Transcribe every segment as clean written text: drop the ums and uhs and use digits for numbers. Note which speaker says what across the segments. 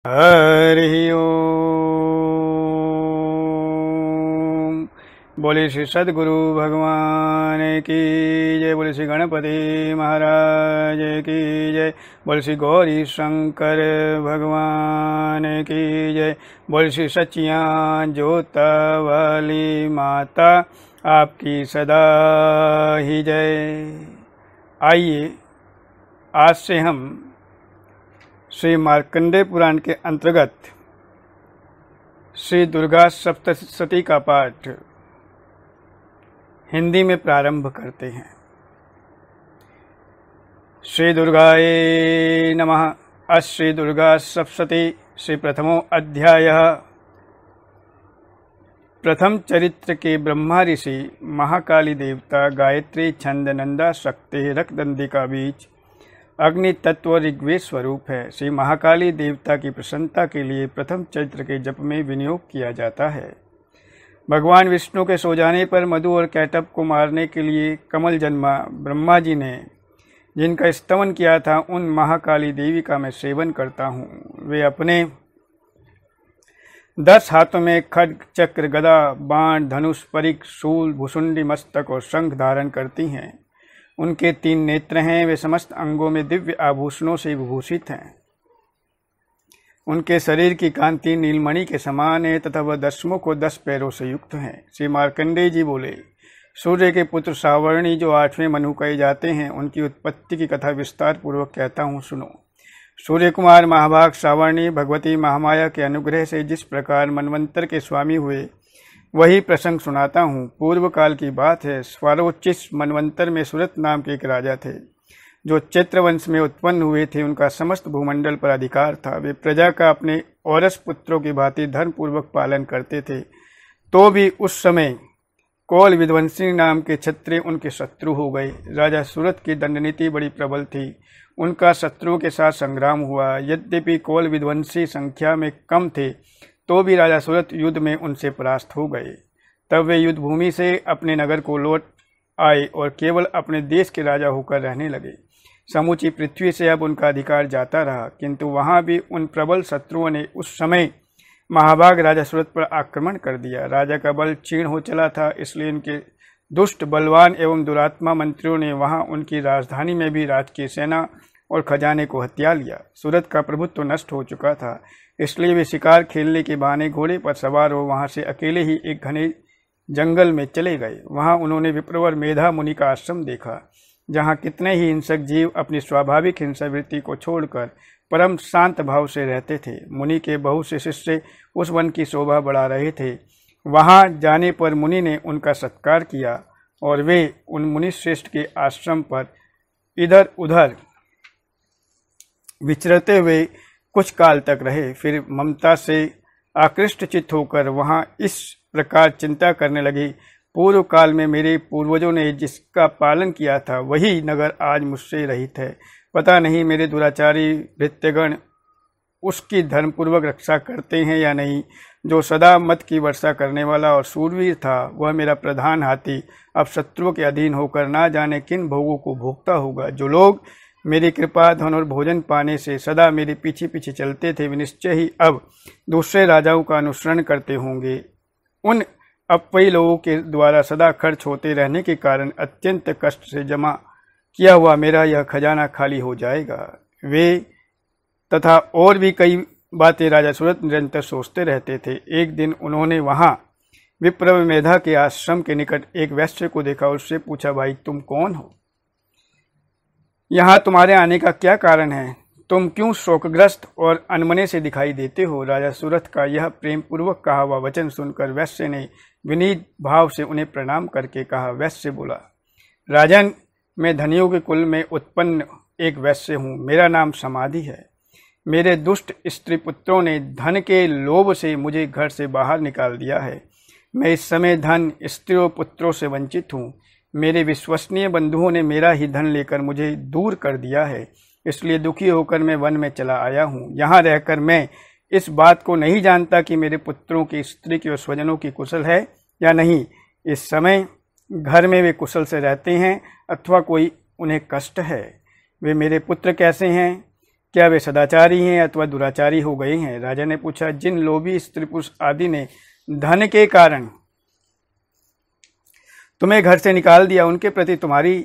Speaker 1: हरि ओम। बोले श्री सद्गुरु भगवान की जय। बोले श्री गणपति महाराज की जय। बोले श्री गौरी शंकर भगवान की जय। बोले श्री सच्चियां जोता वाली माता आपकी सदा ही जय। आइए आज से हम श्री मार्कंडेय पुराण के अंतर्गत श्री दुर्गा सप्तशती का पाठ हिंदी में प्रारंभ करते हैं। श्री दुर्गाये नमः। श्री दुर्गा सप्तशती श्री प्रथमो अध्याय। प्रथम चरित्र के ब्रह्मा ऋषि महाकाली देवता गायत्री छंद नंदा शक्ति रक्तदंडिका बीज अग्नि तत्व ऋग्वेद स्वरूप है। श्री महाकाली देवता की प्रसन्नता के लिए प्रथम चरित्र के जप में विनियोग किया जाता है। भगवान विष्णु के सो जाने पर मधु और कैटभ को मारने के लिए कमल जन्मा ब्रह्मा जी ने जिनका स्तवन किया था, उन महाकाली देवी का मैं सेवन करता हूँ। वे अपने 10 हाथों में खड्ग चक्र गदा बाण धनुष परिक शूल भुसुंडी मस्तक और शंख धारण करती हैं। उनके 3 नेत्र हैं। वे समस्त अंगों में दिव्य आभूषणों से विभूषित हैं। उनके शरीर की कांति नीलमणि के समान है तथा वह 10 मुख और 10 पैरों से युक्त हैं। श्री मार्कंडेय जी बोले, सूर्य के पुत्र सावर्णी जो 8वें मनु कहे जाते हैं, उनकी उत्पत्ति की कथा विस्तार पूर्वक कहता हूँ, सुनो। सूर्य कुमार महाभाग सावर्णी भगवती महामाया के अनुग्रह से जिस प्रकार मनवंतर के स्वामी हुए, वही प्रसंग सुनाता हूँ। पूर्व काल की बात है। स्वारोचिस मनवंतर में सुरत नाम के एक राजा थे, जो चैत्र वंश में उत्पन्न हुए थे। उनका समस्त भूमंडल पर अधिकार था। वे प्रजा का अपने औरस पुत्रों की भांति धर्मपूर्वक पालन करते थे। तो भी उस समय कौल विध्वंसी नाम के क्षत्रिय उनके शत्रु हो गए। राजा सूरत की दंडनीति बड़ी प्रबल थी। उनका शत्रुओं के साथ संग्राम हुआ। यद्यपि कौल विध्वंसी संख्या में कम थे, तो भी राजा सूरत युद्ध में उनसे परास्त हो गए। तब वे युद्ध भूमि से अपने नगर को लौट आए और केवल अपने देश के राजा होकर रहने लगे। समूची पृथ्वी से अब उनका अधिकार जाता रहा, किंतु वहां भी उन प्रबल शत्रुओं ने उस समय महाभाग राजा सूरत पर आक्रमण कर दिया। राजा का बल क्षीण हो चला था, इसलिए उनके दुष्ट बलवान एवं दुरात्मा मंत्रियों ने वहां उनकी राजधानी में भी राजकीय सेना और खजाने को हत्या लिया। सूरत का प्रभुत्व नष्ट हो चुका था, इसलिए वे शिकार खेलने के बहाने घोड़े पर सवार हो वहां से अकेले ही एक घने जंगल में चले गए। वहां उन्होंने विप्रवर मेधा मुनि का आश्रम देखा, जहां कितने ही हिंसक जीव अपनी स्वाभाविक हिंसावृत्ति को छोड़कर परम शांत भाव से रहते थे। मुनि के बहुत से शिष्य उस वन की शोभा बढ़ा रहे थे। वहां जाने पर मुनि ने उनका सत्कार किया और वे उन मुनि श्रेष्ठ के आश्रम पर इधर उधर विचरते हुए कुछ काल तक रहे। फिर ममता से आकृष्ट चित्त होकर वहां इस प्रकार चिंता करने लगे, पूर्व काल में मेरे पूर्वजों ने जिसका पालन किया था, वही नगर आज मुझसे रहित है। पता नहीं मेरे दुराचारी भृत्यगण उसकी धर्मपूर्वक रक्षा करते हैं या नहीं। जो सदा मत की वर्षा करने वाला और सूरवीर था, वह मेरा प्रधान हाथी अब शत्रुओं के अधीन होकर ना जाने किन भोगों को भोगता होगा। जो लोग मेरी कृपा धन और भोजन पाने से सदा मेरे पीछे पीछे चलते थे, वे निश्चय ही अब दूसरे राजाओं का अनुसरण करते होंगे। उन अपवयी लोगों के द्वारा सदा खर्च होते रहने के कारण अत्यंत कष्ट से जमा किया हुआ मेरा यह खजाना खाली हो जाएगा। वे तथा और भी कई बातें राजा सूरत निरंतर सोचते रहते थे। एक दिन उन्होंने वहां विप्र मेधा के आश्रम के निकट एक वैश्य को देखा। उससे पूछा, भाई तुम कौन हो? यहाँ तुम्हारे आने का क्या कारण है? तुम क्यों शोकग्रस्त और अनमने से दिखाई देते हो? राजा सूरत का यह प्रेम पूर्वक कहा हुआ वचन सुनकर वैश्य ने विनीत भाव से उन्हें प्रणाम करके कहा। वैश्य बोला, राजन, मैं धनियों के कुल में उत्पन्न एक वैश्य हूँ। मेरा नाम समाधि है। मेरे दुष्ट स्त्री पुत्रों ने धन के लोभ से मुझे घर से बाहर निकाल दिया है। मैं इस समय धन, स्त्री और पुत्रों से वंचित हूँ। मेरे विश्वसनीय बंधुओं ने मेरा ही धन लेकर मुझे दूर कर दिया है, इसलिए दुखी होकर मैं वन में चला आया हूँ। यहाँ रहकर मैं इस बात को नहीं जानता कि मेरे पुत्रों की, स्त्री की और स्वजनों की कुशल है या नहीं। इस समय घर में वे कुशल से रहते हैं अथवा कोई उन्हें कष्ट है। वे मेरे पुत्र कैसे हैं, क्या वे सदाचारी हैं अथवा दुराचारी हो गए हैं? राजा ने पूछा, जिन लोभी स्त्री पुरुष आदि ने धन के कारण तुम्हें घर से निकाल दिया, उनके प्रति तुम्हारी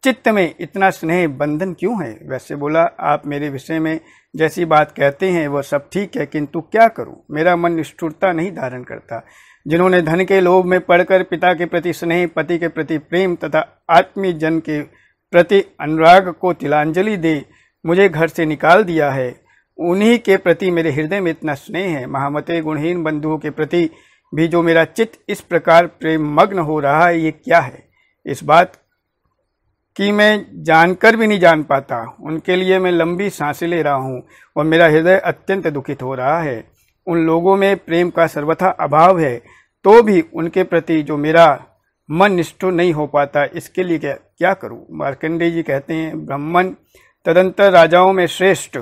Speaker 1: चित्त में इतना स्नेह बंधन क्यों है? वैसे बोला, आप मेरे विषय में जैसी बात कहते हैं वह सब ठीक है, किंतु क्या करूं, मेरा मन निष्ठुरता नहीं धारण करता। जिन्होंने धन के लोभ में पड़कर पिता के प्रति स्नेह, पति के प्रति प्रेम तथा आत्मीय जन के प्रति अनुराग को तिलांजलि दे मुझे घर से निकाल दिया है, उन्हीं के प्रति मेरे हृदय में इतना स्नेह है। महामते गुणहीन बंधुओं के प्रति भी जो मेरा चित्त इस प्रकार प्रेम मग्न हो रहा है, ये क्या है? इस बात कि मैं जानकर भी नहीं जान पाता। उनके लिए मैं लंबी सांसें ले रहा हूँ और मेरा हृदय अत्यंत दुखित हो रहा है। उन लोगों में प्रेम का सर्वथा अभाव है, तो भी उनके प्रति जो मेरा मन निष्ठुर नहीं हो पाता, इसके लिए क्या करूं? मार्कंडेय जी कहते हैं, ब्राह्मण तदंतर राजाओं में श्रेष्ठ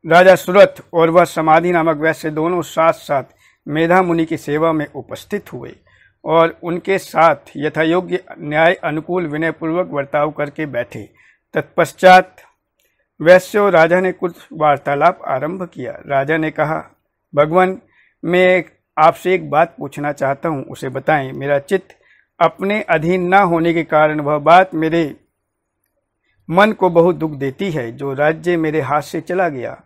Speaker 1: राजा सुरथ और वह समाधि नामक वैश्य दोनों साथ साथ मेधा मुनि की सेवा में उपस्थित हुए और उनके साथ यथायोग्य न्याय अनुकूल विनय पूर्वक बर्ताव करके बैठे। तत्पश्चात वैश्य और राजा ने कुछ वार्तालाप आरंभ किया। राजा ने कहा, भगवान, मैं आपसे एक बात पूछना चाहता हूँ, उसे बताएं। मेरा चित्त अपने अधीन न होने के कारण वह बात मेरे मन को बहुत दुख देती है। जो राज्य मेरे हाथ से चला गया,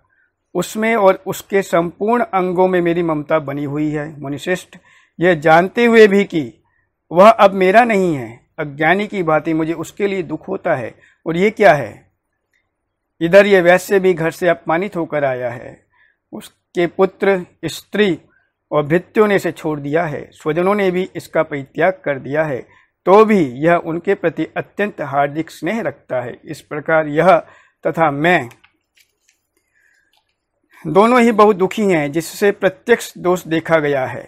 Speaker 1: उसमें और उसके संपूर्ण अंगों में मेरी ममता बनी हुई है। मुनिश्रेष्ठ, यह जानते हुए भी कि वह अब मेरा नहीं है, अज्ञानी की भांति मुझे उसके लिए दुख होता है। और ये क्या है? इधर ये वैश्य भी घर से अपमानित होकर आया है, उसके पुत्र, स्त्री और भृत्यों ने इसे छोड़ दिया है, स्वजनों ने भी इसका परित्याग कर दिया है, तो भी यह उनके प्रति अत्यंत हार्दिक स्नेह रखता है। इस प्रकार यह तथा मैं दोनों ही बहुत दुखी हैं, जिससे प्रत्यक्ष दोष देखा गया है।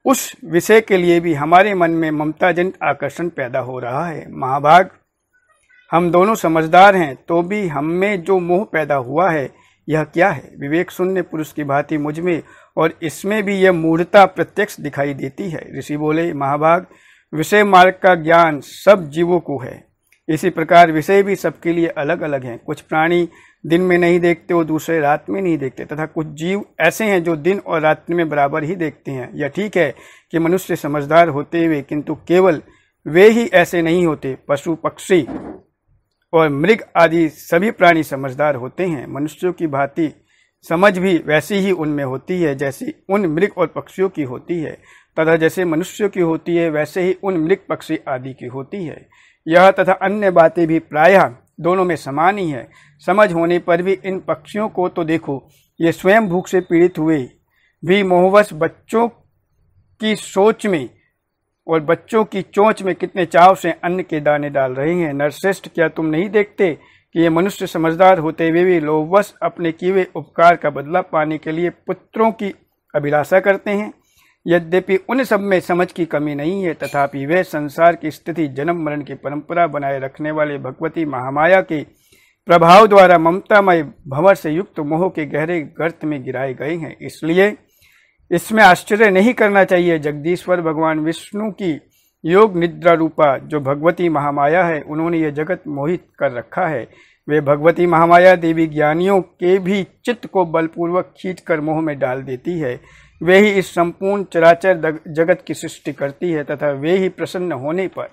Speaker 1: उस विषय के लिए भी हमारे मन में ममताजनित आकर्षण पैदा हो रहा है। महाभाग, हम दोनों समझदार हैं, तो भी हम में जो मोह पैदा हुआ है, यह क्या है? विवेक शून्य पुरुष की भांति मुझ में और इसमें भी यह मूढ़ता प्रत्यक्ष दिखाई देती है। ऋषि बोले, महाभाग, विषय मार्ग का ज्ञान सब जीवों को है, इसी प्रकार विषय भी सबके लिए अलग अलग हैं। कुछ प्राणी दिन में नहीं देखते और दूसरे रात में नहीं देखते, तथा कुछ जीव ऐसे हैं जो दिन और रात्रि में बराबर ही देखते हैं। यह ठीक है कि मनुष्य समझदार होते हुए किंतु केवल वे ही ऐसे नहीं होते। पशु, पक्षी और मृग आदि सभी प्राणी समझदार होते हैं। मनुष्यों की भांति समझ भी वैसी ही उनमें होती है जैसी उन मृग और पक्षियों की होती है, तथा जैसे मनुष्यों की होती है वैसे ही उन मृग, पक्षी आदि की होती है। यह तथा अन्य बातें भी प्रायः दोनों में समान ही है। समझ होने पर भी इन पक्षियों को तो देखो, ये स्वयं भूख से पीड़ित हुए भी मोहवश बच्चों की सोच में और बच्चों की चोंच में कितने चाव से अन्न के दाने डाल रहे हैं। नरश्रेष्ठ, क्या तुम नहीं देखते कि ये मनुष्य समझदार होते हुए भी लोभवश अपने किए हुए उपकार का बदला पाने के लिए पुत्रों की अभिलाषा करते हैं? यद्यपि उन सब में समझ की कमी नहीं है, तथापि वे संसार की स्थिति, जन्म मरण की परंपरा बनाए रखने वाले भगवती महामाया के प्रभाव द्वारा ममतामय भंवर से युक्त मोह के गहरे गर्त में गिराए गए हैं। इसलिए इसमें आश्चर्य नहीं करना चाहिए। जगदीश्वर भगवान विष्णु की योग निद्रा रूपा जो भगवती महामाया है, उन्होंने यह जगत मोहित कर रखा है। वे भगवती महामाया देवी ज्ञानियों के भी चित्त को बलपूर्वक खींचकर मोह में डाल देती है। वे ही इस संपूर्ण चराचर जगत की सृष्टि करती है, तथा वे ही प्रसन्न होने पर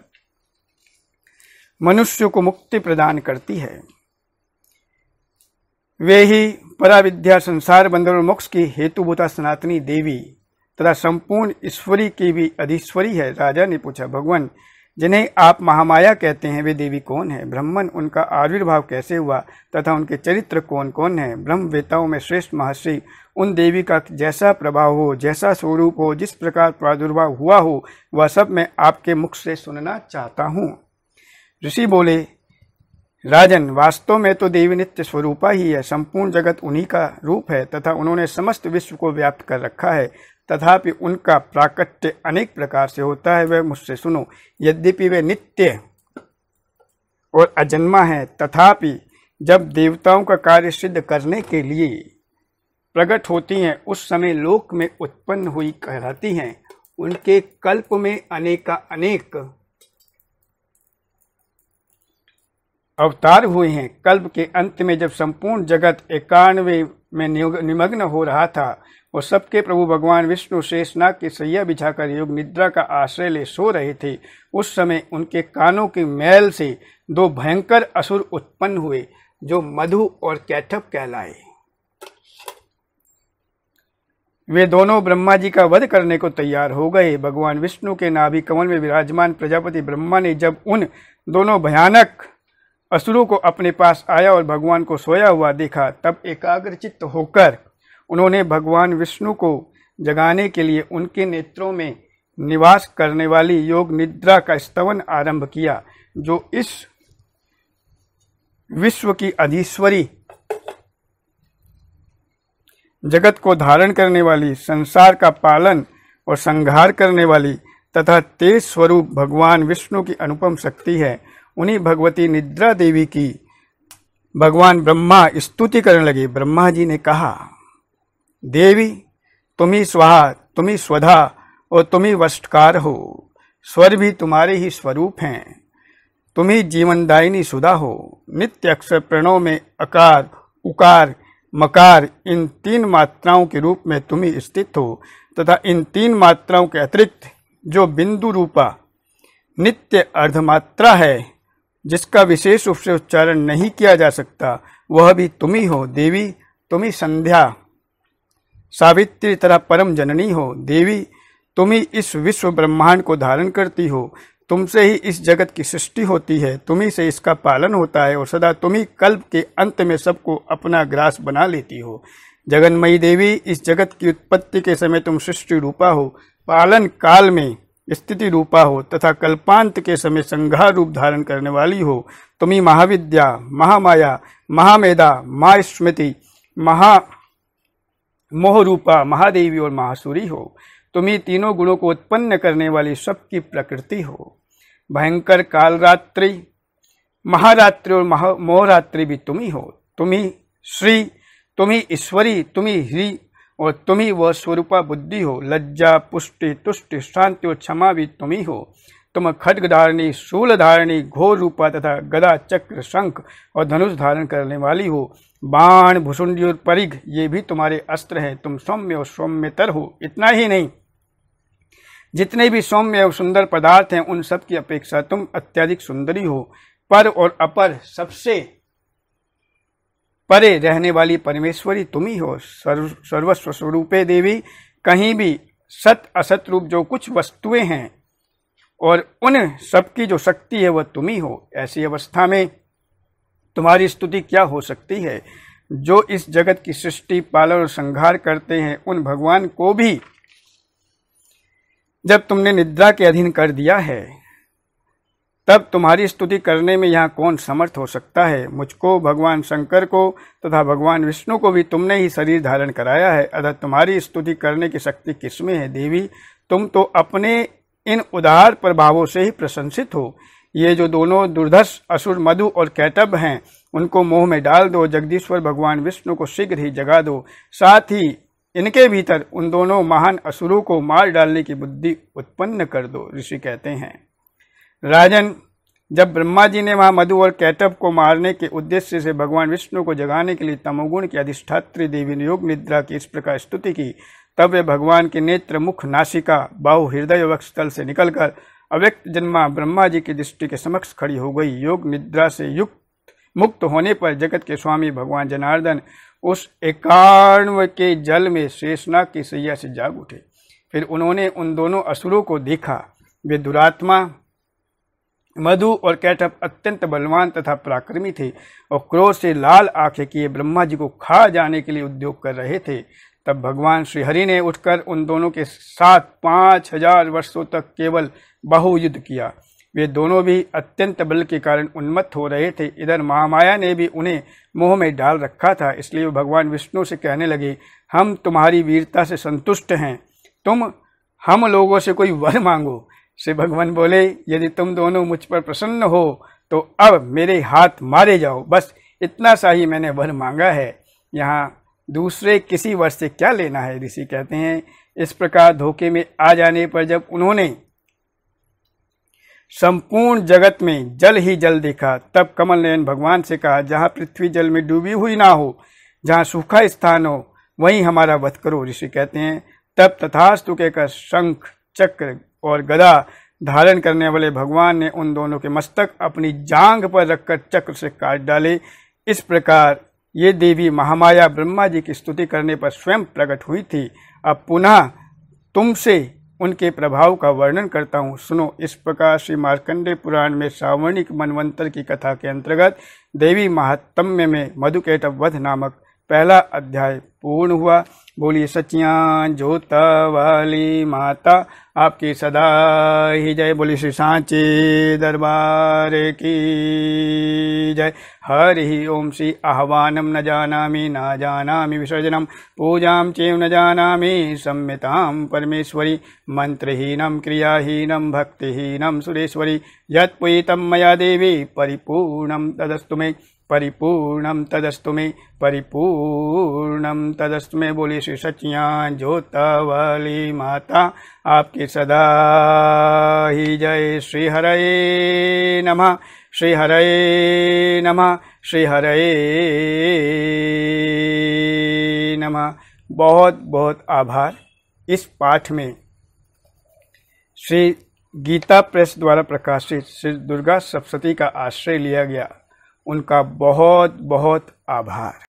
Speaker 1: मनुष्य को मुक्ति प्रदान करती है। वे ही पराविद्या, संसार बंधन और मोक्ष की हेतुभूता सनातनी देवी तथा संपूर्ण ईश्वरी की भी अधीश्वरी है। राजा ने पूछा, भगवान, जिन्हें आप महामाया कहते हैं, वे देवी कौन है? ब्राह्मण, उनका आविर्भाव कैसे हुआ तथा उनके चरित्र कौन कौन है? ब्रह्मवेताओं में श्रेष्ठ महर्षि उन देवी का जैसा प्रभाव हो, जैसा स्वरूप हो, जिस प्रकार प्रादुर्भाव हुआ हो, वह सब मैं आपके मुख से सुनना चाहता हूँ। ऋषि बोले, राजन, वास्तव में तो देवी नित्य स्वरूपा ही है। संपूर्ण जगत उन्हीं का रूप है तथा उन्होंने समस्त विश्व को व्याप्त कर रखा है। तथापि उनका प्राकट्य अनेक प्रकार से होता है, वह मुझसे सुनो। यद्यपि वे नित्य और अजन्मा है, तथापि जब देवताओं का कार्य सिद्ध करने के लिए प्रकट होती हैं, उस समय लोक में उत्पन्न हुई कहलाती हैं। उनके कल्प में अनेक अवतार हुए हैं। कल्प के अंत में जब संपूर्ण जगत एकान्वे में निमग्न हो रहा था और सबके प्रभु भगवान विष्णु शेषनाग की सैया बिछाकर योग निद्रा का आश्रय ले सो रहे थे, उस समय उनके कानों की मैल से दो भयंकर असुर उत्पन्न हुए जो मधु और कैटभ कहलाए। वे दोनों ब्रह्मा जी का वध करने को तैयार हो गए। भगवान विष्णु के नाभि कमल में विराजमान प्रजापति ब्रह्मा ने जब उन दोनों भयानक असुरों को अपने पास आया और भगवान को सोया हुआ देखा, तब एकाग्रचित्त होकर उन्होंने भगवान विष्णु को जगाने के लिए उनके नेत्रों में निवास करने वाली योग निद्रा का स्तवन आरंभ किया, जो इस विश्व की अधीश्वरी, जगत को धारण करने वाली, संसार का पालन और संहार करने वाली तथा तेज स्वरूप भगवान विष्णु की अनुपम शक्ति है। उन्हीं भगवती निद्रा देवी की भगवान ब्रह्मा स्तुति करने लगे। ब्रह्मा जी ने कहा, देवी तुम्ही स्वाहा, तुम्ही स्वधा और तुम्ही वष्टकार हो। स्वर भी तुम्हारे ही स्वरूप हैं। तुम्ही जीवनदायिनी सुधा हो। नित्य अक्षर प्रणव में अकार, उकार, मकार इन तीन मात्राओं के रूप में तुम्ही स्थित हो तथा इन तीन मात्राओं के अतिरिक्त जो बिंदु रूपा नित्य अर्धमात्रा है, जिसका विशेष रूप से उच्चारण नहीं किया जा सकता, वह भी तुम्ही हो। देवी तुम्ही संध्या सावित्री तथा परम जननी हो। देवी तुम्ही इस विश्व ब्रह्मांड को धारण करती हो। तुमसे ही इस जगत की सृष्टि होती है, तुम्ही से इसका पालन होता है और सदा तुम्ही कल्प के अंत में सबको अपना ग्रास बना लेती हो। जगन्मयी देवी, इस जगत की उत्पत्ति के समय तुम सृष्टि रूपा हो, पालन काल में स्थिति रूपा हो तथा कल्पांत के समय संहार रूप धारण करने वाली हो। तुम्ही महाविद्या, महामाया, महामेधा, महास्मृति, महामोह रूपा, महादेवी और महासुरी हो। तुम्ही तीनों गुणों को उत्पन्न करने वाली सबकी प्रकृति हो। भयंकर कालरात्रि, महारात्रि और मोहरात्रि भी तुम्ही हो। तुम्ही श्री, तुम्ही ईश्वरी, तुम्ही ह्री और तुम्ही वह स्वरूपा बुद्धि हो। लज्जा, पुष्टि, तुष्टि, शांति और क्षमा भी तुम्ही हो। तुम खड्ग धारणी, शूल धारणी, घोर रूपा तथा गदा, चक्र, शंख और धनुष धारण करने वाली हो। बाण, भुसुंडी और परिघ ये भी तुम्हारे अस्त्र हैं। तुम सौम्य और सौम्यतर हो। इतना ही नहीं, जितने भी सौम्य और सुंदर पदार्थ हैं उन सब की अपेक्षा तुम अत्यधिक सुंदरी हो। पर और अपर सबसे परे रहने वाली परमेश्वरी तुम्ही हो। सर्वस्व स्वरूपे देवी, कहीं भी सत असत रूप जो कुछ वस्तुएं हैं और उन सबकी जो शक्ति है वह तुम्ही हो। ऐसी अवस्था में तुम्हारी स्तुति क्या हो सकती है। जो इस जगत की सृष्टि, पालन और संहार करते हैं, उन भगवान को भी जब तुमने निद्रा के अधीन कर दिया है, तब तुम्हारी स्तुति करने में यहाँ कौन समर्थ हो सकता है। मुझको, भगवान शंकर को तथा भगवान विष्णु को भी तुमने ही शरीर धारण कराया है, अतः तुम्हारी स्तुति करने की शक्ति किसमें है। देवी, तुम तो अपने इन उदार प्रभावों से ही प्रशंसित हो। ये जो दोनों दुर्धर्ष असुर मधु और कैटभ हैं, उनको मोह में डाल दो। जगदीश्वर भगवान विष्णु को शीघ्र ही जगा दो। साथ ही इनके भीतर उन दोनों महान असुरों को मार डालने की बुद्धि उत्पन्न कर दो। ऋषि कहते हैं, राजन, जब ब्रह्मा जी ने वहां मधु और कैटभ को मारने के उद्देश्य से भगवान विष्णु को जगाने के लिए तमोगुण की अधिष्ठात्री देवी योग निद्रा की इस प्रकार स्तुति की, तब वे भगवान के नेत्र, मुख, नासिका, बाहु, हृदय वक्षस्थल से निकलकर अव्यक्त जन्मा ब्रह्मा जी की दृष्टि के समक्ष खड़ी हो गई। योग निद्रा से युक्त मुक्त होने पर जगत के स्वामी भगवान जनार्दन उस एकाण्व के जल में शेषनाग की सैया से जाग उठे। फिर उन्होंने उन दोनों असुरों को देखा। वे दुरात्मा मधु और कैटभ अत्यंत बलवान तथा पराक्रमी थे और क्रोध से लाल आंखें किए ब्रह्मा जी को खा जाने के लिए उद्योग कर रहे थे। तब भगवान श्रीहरि ने उठकर उन दोनों के साथ 5000 वर्षों तक केवल बहुयुद्ध किया। वे दोनों भी अत्यंत बल के कारण उन्मत्त हो रहे थे। इधर महामाया ने भी उन्हें मोह में डाल रखा था, इसलिए वे भगवान विष्णु से कहने लगे, हम तुम्हारी वीरता से संतुष्ट हैं, तुम हम लोगों से कोई वर मांगो। श्री भगवान बोले, यदि तुम दोनों मुझ पर प्रसन्न हो तो अब मेरे हाथ मारे जाओ, बस इतना सा ही मैंने वर मांगा है, यहाँ दूसरे किसी वर से क्या लेना है। ऋषि कहते हैं, इस प्रकार धोखे में आ जाने पर जब उन्होंने संपूर्ण जगत में जल ही जल देखा। तब कमल नयन भगवान से कहा, जहाँ पृथ्वी जल में डूबी हुई ना हो, जहाँ सूखा स्थान हो, वहीं हमारा वध करो। ऋषि कहते हैं, तब तथास्तु कहकर शंख चक्र और गदा धारण करने वाले भगवान ने उन दोनों के मस्तक अपनी जांघ पर रखकर चक्र से काट डाले। इस प्रकार ये देवी महामाया ब्रह्मा जी की स्तुति करने पर स्वयं प्रकट हुई थी। अब पुनः तुमसे उनके प्रभाव का वर्णन करता हूँ, सुनो। इस प्रकार श्री मार्कंडेय पुराण में सावर्णिक मनवंतर की कथा के अंतर्गत देवी महात्म्य में मधुकैटभ वध नामक पहला अध्याय पूर्ण हुआ। बोलिए सचियां जोता वाली माता आपकी सदा ही जय। बोलिए श्री सांचे दरबार की जय। हरि ओम। श्री आह्वानम न जानामि न जानामि विसर्जनम पूजां चैव न जानामि संहितां परमेश्वरी मंत्रहीनं क्रियाहीनं भक्तिहीनं सुरेश्वरी यत्पुयितं मया देवी परिपूर्णं तदस्तु मे परिपूर्णम तदस्तु में परिपूर्णम तदस्तु में। बोलिए श्री सचियां जोता वाली माता आपकी सदा ही जय। श्री हरये नमः, श्री हरये नमः, श्री हरये नमः। बहुत बहुत आभार। इस पाठ में श्री गीता प्रेस द्वारा प्रकाशित श्री दुर्गा सप्तशती का आश्रय लिया गया। उनका बहुत बहुत आभार।